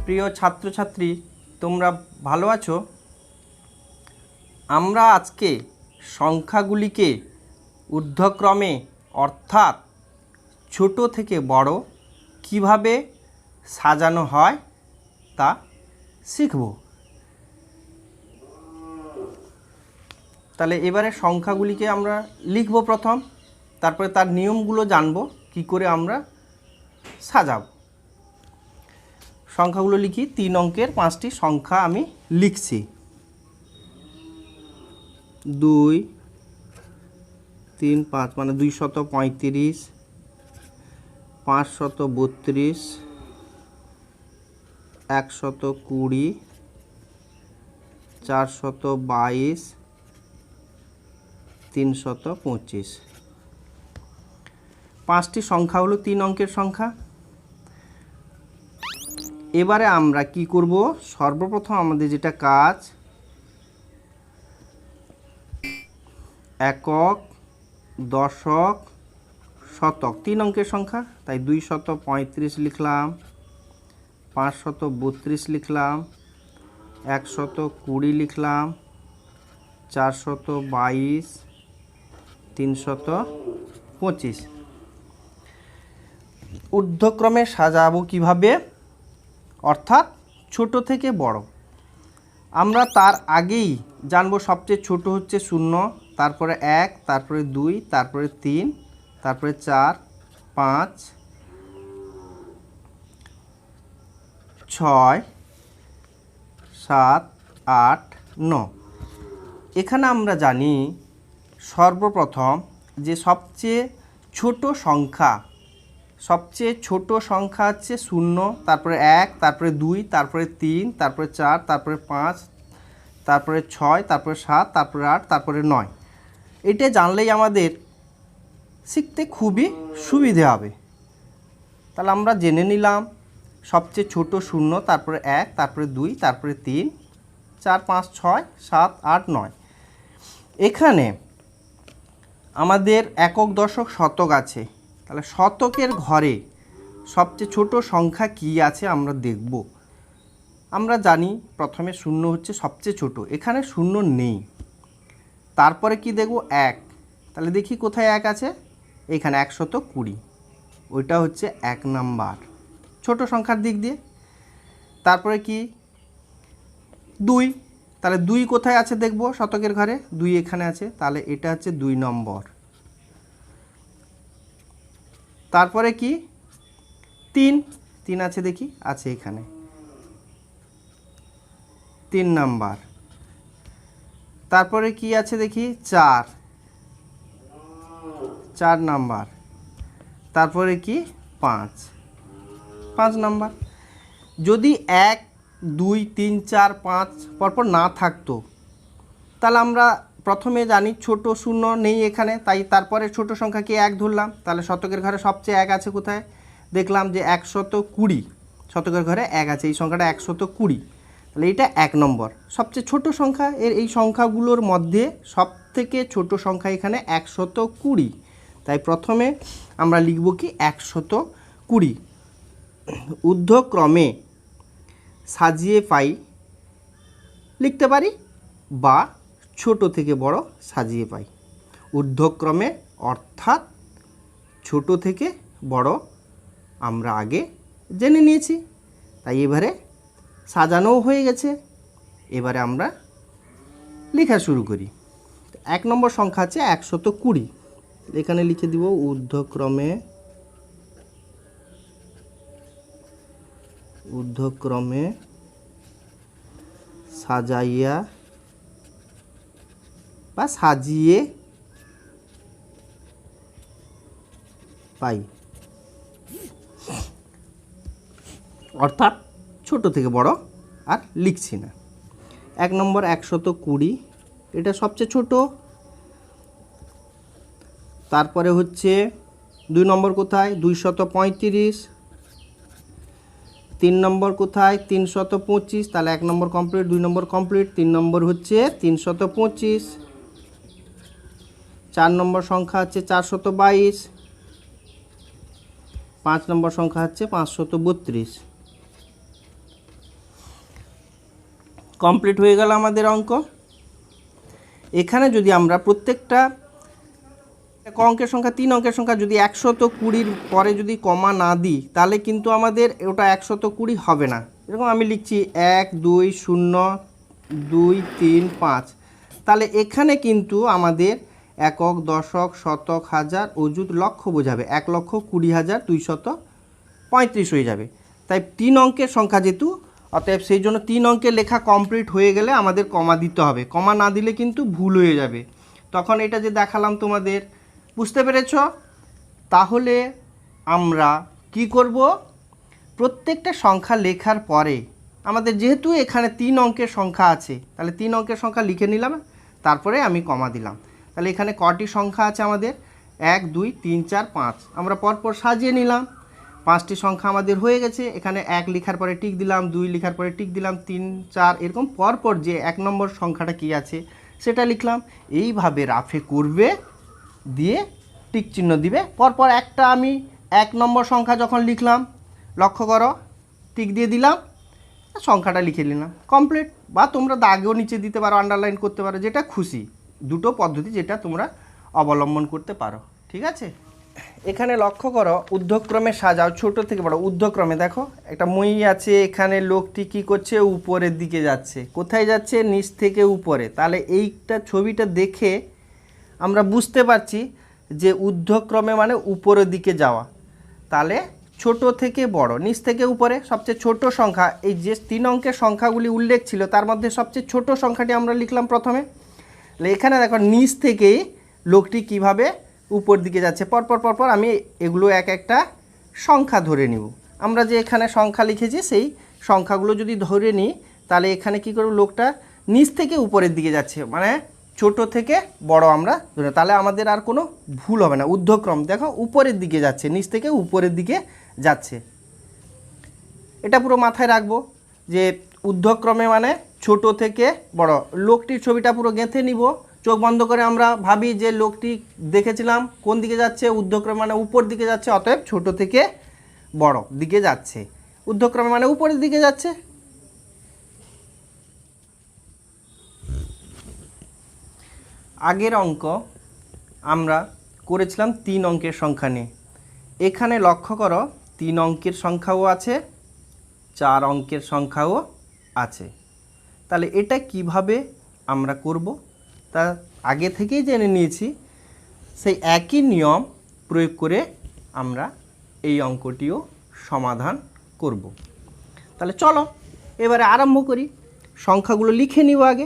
প্রিয় ছাত্রছাত্রী, তোমরা ভালো আছো? আমরা আজকে সংখ্যাগুলিকে ঊর্ধ্বক্রমে অর্থাৎ ছোট থেকে বড় কিভাবে সাজানো হয় তা শিখব। তাহলে এবারে সংখ্যাগুলিকে আমরা লিখব প্রথম, তারপরে তার নিয়মগুলো জানব কি করে আমরা সাজাবো। সংখ্যাগুলো লিখি। 3 অঙ্কের 5টি সংখ্যা আমি লিখছি। 2, 3, 5 মানে 235, 532, 120, 422, 325। 5টি সংখ্যা হলো 3 অঙ্কের সংখ্যা। এবারে আমরা কি করব, সর্বপ্রথম আমাদের যেটা কাজ, একক, দশক, শতক 3 অঙ্কের সংখ্যা, তাই 235 লিখলাম, 532 লিখলাম, 120 লিখলাম, 422, 325। ঊর্ধ্বক্রমে সাজাবো কিভাবে, অর্থাৎ ছোট থেকে বড়। আমরা তার আগেই জানবো সবচেয়ে ছোট হচ্ছে 0, তারপরে 1, তারপরে 2, তারপরে 3, তারপরে 4, 5, 6, 7, 8, 9। এখানে আমরা জানি সর্বপ্রথম যে সবচেয়ে ছোট সংখ্যা হচ্ছে 0, তারপরে 1, তারপরে 2, তারপরে 3, তারপরে 4, তারপরে 5, তারপরে 6, তারপরে 7, তারপরে 8, তারপরে 9। এটা জানলেই আমাদের শিখতে খুবই সুবিধে হবে। তাহলে আমরা জেনে নিলাম সবচেয়ে ছোট 0, তারপরে 1, তারপরে 2, তারপরে 3, 4, 5, 6, 7, 8, 9। এখানে আমাদের একক, দশক, শতক আছে। তাহলে শতকের ঘরে সবচেয়ে ছোট সংখ্যা কি আছে আমরা দেখব। আমরা জানি প্রথমে 0 হচ্ছে সবচেয়ে ছোট, এখানে 0 নেই। তারপরে কি দেখব, 1। তাহলে দেখি কোথায় 1 আছে, এখানে 120, ওইটা হচ্ছে 1 নাম্বার ছোট সংখ্যার দিক দিয়ে। তারপরে কি 2, তাহলে 2 কোথায় আছে দেখব শতকের ঘরে, 2 এখানে আছে, তাহলে এটা হচ্ছে 2 নম্বর। তারপরে কি 3 আছে, দেখি আছে এখানে 3 নাম্বার। তারপরে কি আছে দেখি 4 নাম্বার। তারপরে কি 5 নাম্বার। যদি 1, 2, 3, 4, 5 পরপর না থাকতো তাহলে আমরা প্রথমে জানি ছোট 0 নেই এখানে, তাই তারপরে ছোট সংখ্যাকে 1 ধরলাম। তাহলে শতকের ঘরে সবচেয়ে 1 আছে কোথায়, দেখলাম যে 120, শতকের ঘরে 1 আছে, এই সংখ্যাটা 120। তাহলে এটা 1 নম্বর সবচেয়ে ছোট সংখ্যা। এই সংখ্যাগুলোর মধ্যে সবথেকে ছোট সংখ্যা এখানে 120, তাই প্রথমে আমরা লিখব কি 120। ঊর্ধ্বক্রমে সাজিয়ে পাই লিখতে পারি, বা ছোট থেকে বড় সাজিয়ে পাই। ঊর্ধ্বক্রমে অর্থাৎ ছোট থেকে বড় আমরা আগে জেনে নিয়েছি, তাই এবারে সাজানোও হয়ে গেছে। এবারে আমরা লেখা শুরু করি। 1 নম্বর সংখ্যা আছে 120, এখানে লিখে দিব ঊর্ধ্বক্রমে সাজাইয়া বা সাজিয়ে পাই, অর্থাৎ ছোট থেকে বড় আর লিখছি না। 1 নম্বর 120, এটা সবচেয়ে ছোট। তারপরে হচ্ছে 2 নম্বর কোথায়, 235। 3 নম্বর কোথায়, 325। তাহলে 1 নম্বর কমপ্লিট, 2 নম্বর কমপ্লিট, 3 নম্বর হচ্ছে 325। 4 নম্বর সংখ্যা হচ্ছে 422। 5 নম্বর সংখ্যা হচ্ছে 532। কমপ্লিট হয়ে গেল আমাদের অঙ্ক। এখানে যদি আমরা প্রত্যেকটা অঙ্কের সংখ্যা 3 অঙ্কের সংখ্যা যদি 120 পরে যদি কমা না দিই তাহলে কিন্তু আমাদের ওটা 120 হবে না। এরকম আমি লিখছি 1 2 0 2 3 5, তাহলে এখানে কিন্তু আমাদের একক, দশক, শতক, হাজার, অযুত, লক্ষ বোঝাবে, 1,20,235 হয়ে যাবে। তাই 3 অঙ্কের সংখ্যা যেহেতু, অতএব সেই জন্য 3 অঙ্কের লেখা কমপ্লিট হয়ে গেলে আমাদের কমা দিতে হবে। কমা না দিলে কিন্তু ভুল হয়ে যাবে। তখন এটা যে দেখালাম তোমাদের, বুঝতে পেরেছ? তাহলে আমরা কি করব, প্রত্যেকটা সংখ্যা লেখার পরে আমাদের যেহেতু এখানে 3 অঙ্কের সংখ্যা আছে, তাহলে 3 অঙ্কের সংখ্যা লিখে নিলাম, তারপরে আমি কমা দিলাম। তাহলে এখানে কটি সংখ্যা আছে আমাদের? 1 2 3 4 5, আমরা পরপর সাজিয়ে নিলাম। 5টি সংখ্যা আমাদের হয়ে গেছে। এখানে 1 লেখার পরে টিক দিলাম, 2 লেখার পরে টিক দিলাম, 3 4 এরকম পরপর যে 1 নম্বর সংখ্যাটা কি আছে সেটা লিখলাম। এইভাবে রাফে করবে, দিয়ে টিক চিহ্ন দিবে। পরপর একটা আমি 1 নম্বর সংখ্যা যখন লিখলাম, লক্ষ্য করো, টিক দিয়ে দিলাম, সংখ্যাটা লিখে নিলাম, কমপ্লিট। বা তোমরা দাগেও নিচে দিতে পারো, আন্ডারলাইন করতে পারো, যেটা খুশি। দুটো পদ্ধতি যেটা তোমরা অবলম্বন করতে পারো, ঠিক আছে? এখানে লক্ষ্য করো, ঊর্ধ্বক্রমে সাজাও, ছোট থেকে বড়। ঊর্ধ্বক্রমে দেখো একটা মই আছে, এখানে লোকটি কি করছে, উপরের দিকে যাচ্ছে। কোথায় যাচ্ছে? নিচ থেকে উপরে। তাহলে এইটা ছবিটা দেখে আমরা বুঝতে পারছি যে ঊর্ধ্বক্রমে মানে উপরের দিকে যাওয়া। তাহলে ছোট থেকে বড়, নিচ থেকে উপরে, সবচেয়ে ছোট সংখ্যা, এই যে 3 অঙ্কের সংখ্যাগুলি উল্লেখ ছিল তার মধ্যে সবচেয়ে ছোট সংখ্যাটি আমরা লিখলাম প্রথমে। এখানে দেখো নিচ থেকেই লোকটি কিভাবে উপর দিকে যাচ্ছে। পরপর পরপর আমি এগুলো এক একটা সংখ্যা ধরে নিব। আমরা যে এখানে সংখ্যা লিখেছি সেই সংখ্যাগুলো যদি ধরে নিই, তাহলে এখানে কি করব, লোকটা নিচ থেকে উপরের দিকে যাচ্ছে, মানে ছোট থেকে বড় আমরা ধরে, তাহলে আমাদের আর কোনো ভুল হবে না। ঊর্ধ্বক্রম দেখো উপরের দিকে যাচ্ছে, নিচ থেকে উপরের দিকে যাচ্ছে। এটা পুরো মাথায় রাখবো যে ঊর্ধ্বক্রমে মানে ছোট থেকে বড়। লোকটির ছবিটা পুরো গেঁথে নিব, চোখ বন্ধ করে আমরা ভাবি যে লোকটি দেখেছিলাম কোন দিকে যাচ্ছে, ঊর্ধ্বক্রমে মানে উপর দিকে যাচ্ছে, অতএব ছোট থেকে বড় দিকে যাচ্ছে। ঊর্ধ্বক্রমে মানে উপরের দিকে যাচ্ছে। আগের অঙ্ক আমরা করেছিলাম 3 অঙ্কের সংখ্যা নিয়ে। এখানে লক্ষ্য করো 3 অঙ্কের সংখ্যাও আছে, 4 অঙ্কের সংখ্যাও আছে। তাহলে এটা কিভাবে আমরা করব তা আগে থেকেই জেনে নিয়েছি। সেই একই নিয়ম প্রয়োগ করে আমরা এই অঙ্কটিও সমাধান করব। তাহলে চলো এবারে আরম্ভ করি। সংখ্যাগুলো লিখে নিব আগে।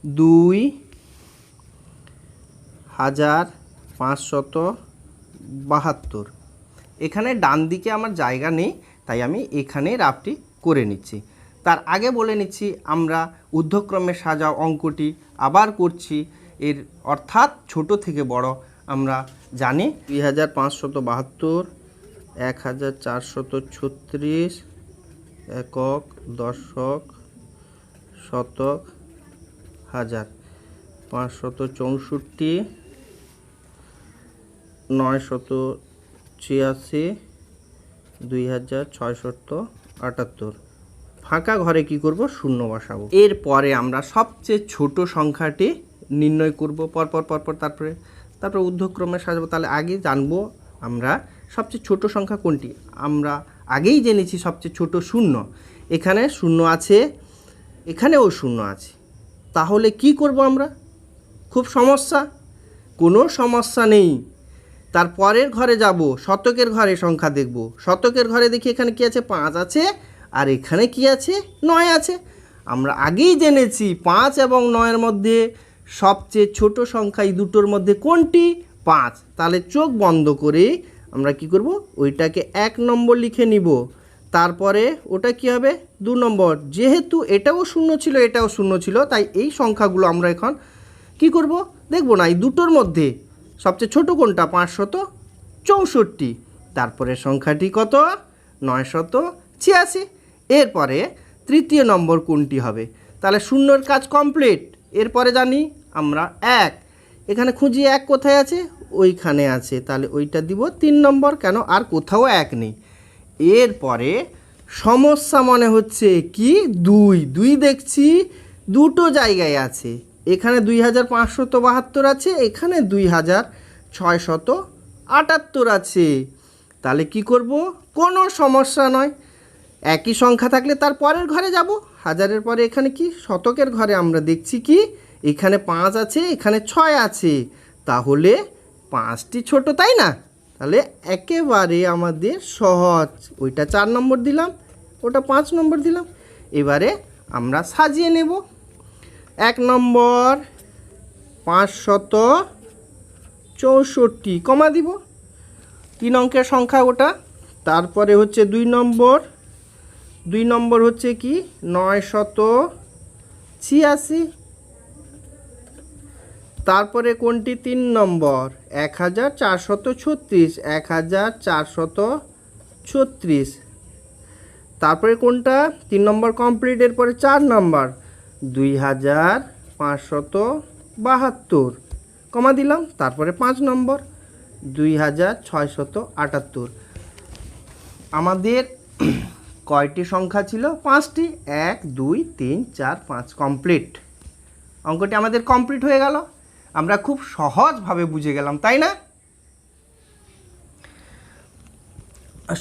2,572। এখানে ডান দিকে আমার জায়গা নেই, তাই আমি এখানে রাফটি করে নিচ্ছি। তার আগে বলে নিচ্ছি, আমরা ঊর্ধ্বক্রমে সাজাও অঙ্কটি আবার করছি। এর অর্থাৎ ছোট থেকে বড় আমরা জানি। 2,572, 1,436, একক, দশক, শতক, হাজার, 564, 986, 2,678। ফাঁকা ঘরে কি করব, শূন্য বসাবো। এরপরে আমরা সবচেয়ে ছোট সংখ্যাটি নির্ণয় করব পরপর পরপর, তারপরে ঊর্ধ্বক্রমে সাজাবো। তাহলে আগে জানবো আমরা সবচেয়ে ছোট সংখ্যা কোনটি। আমরা আগেই জেনেছি সবচেয়ে ছোট 0। এখানে 0 আছে, এখানেও 0 আছে। তাহলে কি করব আমরা? খুব সমস্যা? কোনো সমস্যা নেই। তারপরের ঘরে যাব, শতকের ঘরে সংখ্যা দেখব। শতকের ঘরে দেখি এখানে কি আছে, 5 আছে, আর এখানে কি আছে, 9 আছে। আমরা আগেই জেনেছি 5 এবং 9-এর মধ্যে সবচেয়ে ছোট সংখ্যা এই দুটোর মধ্যে কোনটি, 5। তাহলে চোখ বন্ধ করে আমরা কি করব, ওইটাকে 1 নম্বর লিখে নিব। তারপরে ওটা কি হবে, 2 নম্বর। যেহেতু এটাও 0 ছিল, এটাও 0 ছিল, তাই এই সংখ্যাগুলো আমরা এখন কি করব, দেখব না। এই দুটোর মধ্যে সবচেয়ে ছোট কোনটা, 564। তারপরে সংখ্যাটি কত, 986। এরপরে তৃতীয় নম্বর কোনটি হবে, তাহলে 0-এর কাজ কমপ্লিট। এরপরে জানি আমরা 1। এখানে খুঁজি 1 কোথায় আছে, ওইখানে আছে, তাহলে ওইটা দিব 3 নম্বর। কেন, আর কোথাও 1 নেই। এরপরে সমস্যা মনে হচ্ছে কি দুই দুই দেখছি দুটো জায়গায় আছে, এখানে 2572 আছে, এখানে 2678 আছে। তাহলে কি করব? কোনো সমস্যা নয়, একই সংখ্যা থাকলে তার পরের ঘরে যাব। হাজারের পরে এখানে কি শতকের ঘরে আমরা দেখছি কি এখানে 5 আছে, এখানে 6 আছে, তাহলে 5টি ছোট, তাই না? তাহলে একেবারে আমাদের সহজ, ওইটা 4 নম্বর দিলাম, ওটা 5 নম্বর দিলাম। এবারে আমরা সাজিয়ে নেব। 1 নম্বর 564 কমা দিব, 3 অঙ্কের সংখ্যা ওটা। তারপরে হচ্ছে 2 নম্বর হচ্ছে কি 986। তারপরে কোনটি 3 নম্বর 1436, 1436। তারপরে কোনটা 3 নম্বর কমপ্লিট, এরপরে 4 নম্বর 2572 কমা দিলাম। তারপরে 5 নম্বর 2678। আমাদের কয়টি সংখ্যা ছিল? 5টি। 1 2 3 4 5 কমপ্লিট। অঙ্কটি আমাদের কমপ্লিট হয়ে গেল। আমরা খুব সহজভাবে বুঝে গেলাম, তাই না?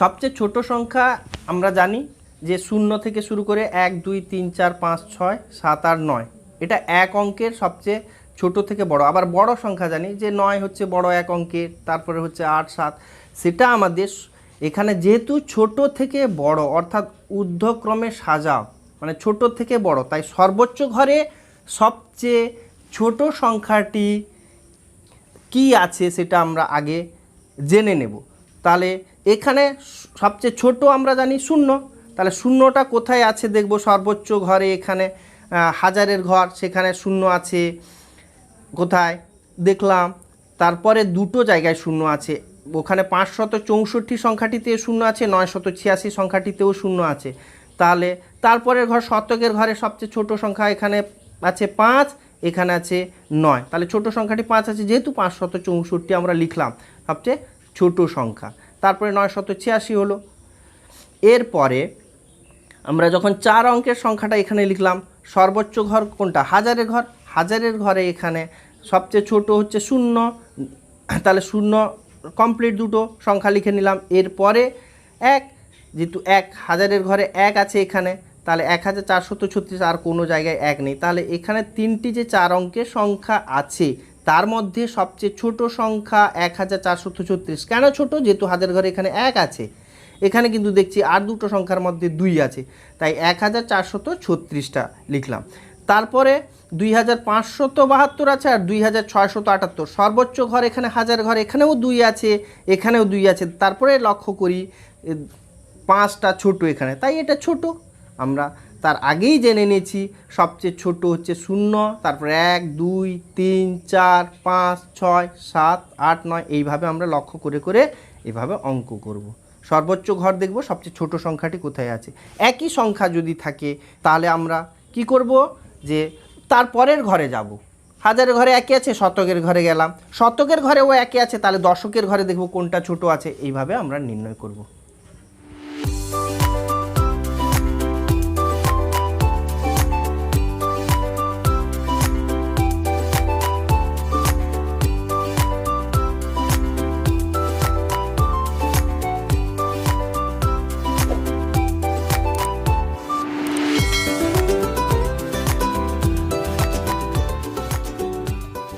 সবচেয়ে ছোট সংখ্যা আমরা জানি যে 0 থেকে শুরু করে 1 2 3 4 5 6 7 8 9, এটা এক অঙ্কের সবচেয়ে ছোট থেকে বড়। আবার বড় সংখ্যা জানি যে 9 হচ্ছে বড় এক অঙ্কের, তারপরে হচ্ছে 8 7, সেটা আমাদের এখানে যেহেতু ছোট থেকে বড় অর্থাৎ ঊর্ধ্বক্রমে সাজাও, মানে ছোট থেকে বড়, তাই সর্বোচ্চ ঘরে সবচেয়ে ছোট সংখ্যাটি কি আছে সেটা আমরা আগে জেনে নেব। তাহলে এখানে সবচেয়ে ছোট আমরা জানি 0, তাহলে 0টা কোথায় আছে দেখব। সর্বোচ্চ ঘরে এখানে হাজারের ঘর, সেখানে 0 আছে কোথায় দেখলাম। তারপরে দুটো জায়গায় 0 আছে, ওখানে 564 সংখ্যাটিতে 0 আছে, 986 সংখ্যাটিতেও 0 আছে। তাহলে তারপরের ঘর শতকের ঘরে সবচেয়ে ছোট সংখ্যা এখানে আছে 5, এখানে আছে 9, তাহলে ছোট সংখ্যাটি 5 আছে, যেহেতু 564 আমরা লিখলাম সবচেয়ে ছোট সংখ্যা। তারপরে 986 হলো। এরপরে আমরা যখন 4 অঙ্কের সংখ্যাটা এখানে লিখলাম, সর্বোচ্চ ঘর কোনটা? হাজারের ঘর। হাজারের ঘরে এখানে সবচেয়ে ছোট হচ্ছে 0, তাহলে 0 কমপ্লিট, দুটো সংখ্যা লিখে নিলাম। এরপরে 1, যেহেতু 1 হাজারের ঘরে 1 আছে এখানে, তাহলে 1436, আর কোনো জায়গায় 1 নেই। তাহলে এখানে 3টি যে 4 অঙ্কের সংখ্যা আছে তার মধ্যে সবচেয়ে ছোট সংখ্যা 1436। কেন ছোট? যেহেতু হাজার ঘরে এখানে 1 আছে, এখানে কিন্তু দেখছি আর দুটো সংখ্যার মধ্যে 2 আছে, তাই 1436টা লিখলাম। তারপরে 2572 আছে আর 2678। সর্বোচ্চ ঘর এখানে হাজার ঘর, এখানেও 2 আছে, এখানেও 2 আছে। তারপরে লক্ষ্য করি 5টা ছোট এখানে, তাই এটা ছোট। আমরা তার আগেই জেনে নিয়েছি সবচেয়ে ছোট হচ্ছে 0, তারপরে 1 2 3 4 5 6 7 8 9, এইভাবে আমরা লক্ষ্য করে করে এভাবে অঙ্ক করব। সর্বোচ্চ ঘর দেখব সবচেয়ে ছোট সংখ্যাটি কোথায় আছে। একই সংখ্যা যদি থাকে তাহলে আমরা কি করব, যে তারপরের ঘরে যাব। হাজারের ঘরে 1 আছে, শতকের ঘরে গেলাম, শতকের ঘরেও 1 আছে, তাহলে দশকের ঘরে দেখব কোনটা ছোট আছে, এইভাবে আমরা নির্ণয় করব।